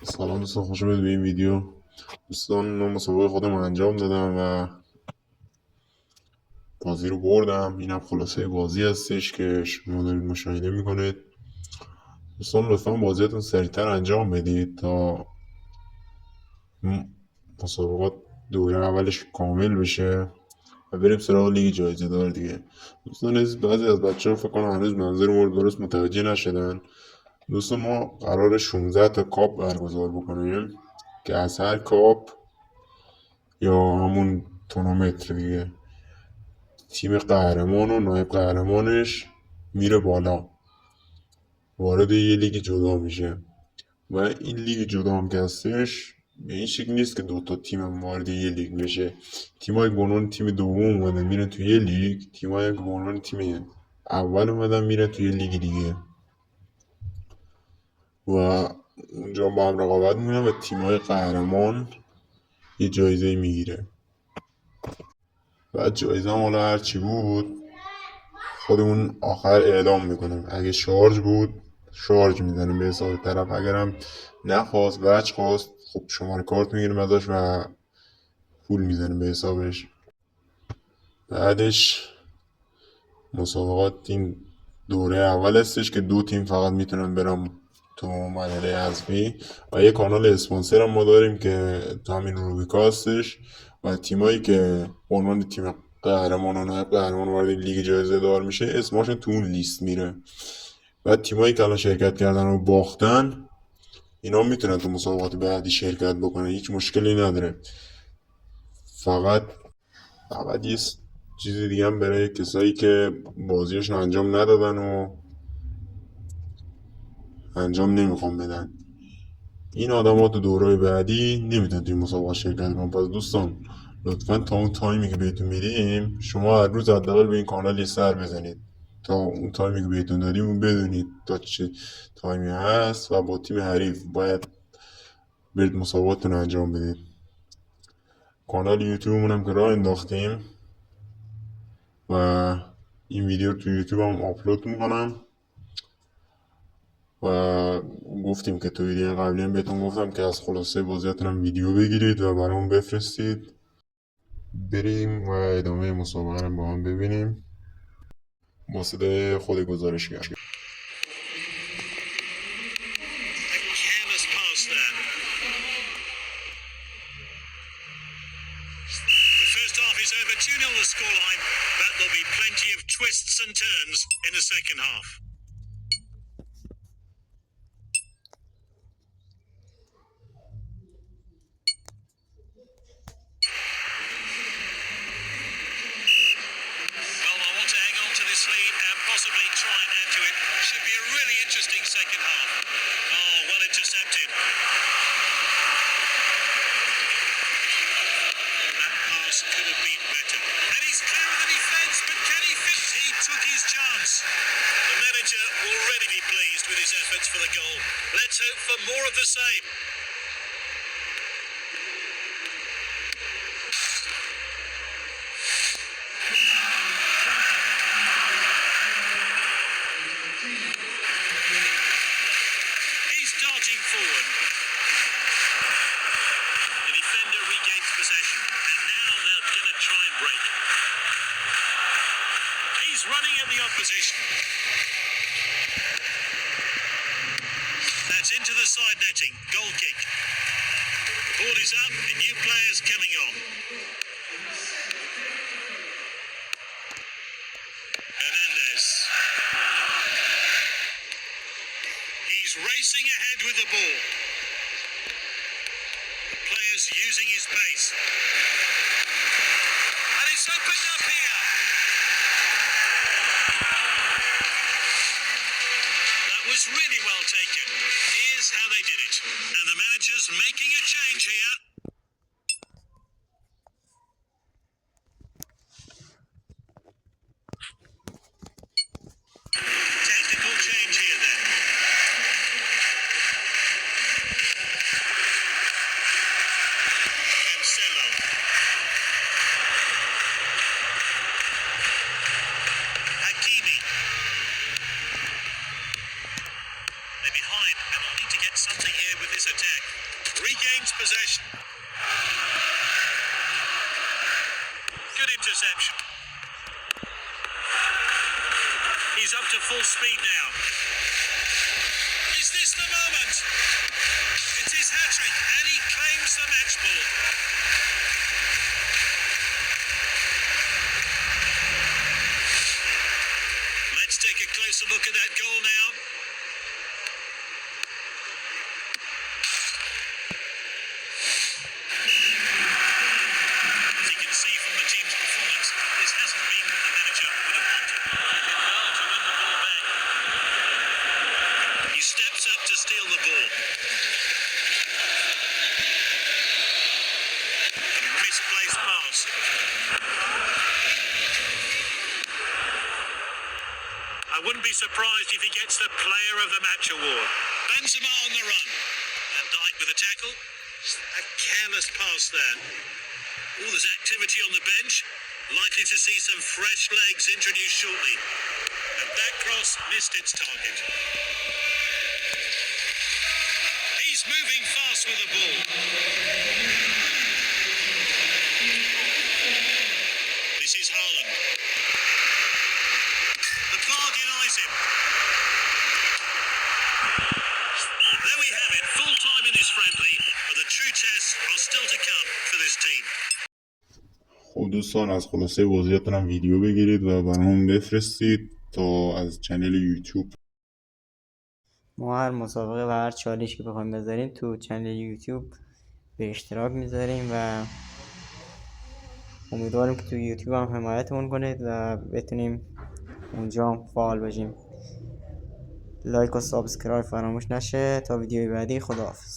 سلام دوستان، خوش اومدید به این ویدیو. دوستان، من مسابقه خودم انجام دادم و بازی رو بردم. اینم خلاصه بازی هستش که شما دارید مشاهده میکنید. دوستان لطفا بازیاتون سریعتر انجام بدید تا م- مسابقات دوره اولش کامل بشه و بریم سراغ لیگ جایزه دار دیگه. دوستان عزیز، بعضی از بچه ها فکر کنم هنوز منظور ما رو درست متوجه نشدن. دوستان، ما قرار 16 تا کاپ برگزار بکنیم که از هر کاپ یا همون تورنمنت دیگه تیم قهرمان و نایب قهرمانش میره بالا، وارد یه لیگ جدا میشه. و این لیگ جدا هم که هستش به این شکل نیست که دوتا تیم هم وارد یه لیگ بشه. تیمایی که به عنوان تیم دوم اومدن میرن توی یه لیگ، تیمایی که به عنوان تیم اول اومدن میرن توی یه لیگ دیگه و اونجا با هم رقابت میکنن و تیمای قهرمان یه جایزه میگیره. بعد جایزه هم حالا هرچی بود خودمون آخر اعلام میکنیم. اگه شارژ بود شارژ میزنیم به حساب طرف، اگرم نخواست وجه خواست خب شماره کارت میگیریم ازش و پول میزنیم به حسابش. بعدش مسابقات این دوره اول هستش که دو تیم فقط میتونن برن تو مرحله حذفی و یه کانال اسپانسر هم ما داریم که تو همین روبیکا هستش و تیمایی که به عنوان تیم قهرمان و نایب قهرمان وارد لیگ جایزه دار میشه اسمشون تو اون لیست میره. بعد تیمایی که الان شرکت کردن و باختن اینا میتونن تو مسابقات بعدی شرکت بکنن، هیچ مشکلی نداره. فقط فقط یه چیز دیگه هم برای کسایی که بازیشون انجام ندادن و انجام نمیخوام بدن، این آدم تو دورای بعدی نمیتونن توی مسابقه شرکت کنن. پس دوستان لطفا تا اون تایمی که بهتون میدیم شما هر روز حداقل به این کانال یه سر بزنید تا اون تایمی که بهتون دادیم اون بدونید تا چه تایمی هست و با تیم حریف باید برید مسابقاتتون رو انجام بدید. کانال یوتیوبمون هم که راه انداختیم و این ویدیو رو تو یوتیوب هم آپلود میکنم و گفتیم که تو ویدیو قبلی هم بهتون گفتم که از خلاصه بازیاتون هم ویدیو بگیرید و برامون بفرستید. بریم و ادامه مسابقه رو با هم ببینیم با صدای خود گزارشگر. Twists and turns in the second half. Well, I want to hang on to this lead and possibly try and add to it. Should be a really interesting second half. Oh, well intercepted. That pass could have been better. And he's clear of the defence, but can he finish? He took his chance. The manager will really be pleased with his efforts for the goal. Let's hope for more of the same. He's darting forward. The defender regains possession, and now they're going to try and break. He's running at the opposition. That's into the side netting. Goal kick. The board is up and new players coming on. Hernandez. He's racing ahead with the ball. The players using his pace. And it's opened up here. That was really well taken. Here's how they did it. And the manager's making a change here. Tactical change here then. Cancelo. Hakimi. They're behind and will need to get something here with this this attack. Regains possession. Good interception. He's up to full speed now. Is this the moment? It's his hat-trick, and he claims the match ball. Let's take a closer look at that goal now. As you can see from the team's performance, this hasn't been what the manager would have wanted. Well to win the ball back. He steps up to steal the ball. A misplaced pass. I wouldn't be surprised if he gets the Player of the Match award. Benzema on the run. Van Dijk with a tackle. A careless pass there. Oh, there's activity on the bench. Likely to see some fresh legs introduced shortly. And that cross missed its target. He's moving fast with the ball. This is Haaland. The bar denies him. There we have it. Full time in this friendly, but the true tests are still to come for this team. خب دوستان از خلاصه بازیاتون هم ویدیو بگیرید و برامون بفرستید تا از چنل یوتیوب. ما هر مسابقه و هر چالش که بخوایم بذاریم تو چنل یوتیوب به اشتراک میذاریم و امیدواریم که تو یوتیوب هم حمایتمون کنید و بتونیم اونجا هم فعال باشیم. لایک و سابسکرایب فراموش نشه. تا ویدیوی بعدی، خداحافظ.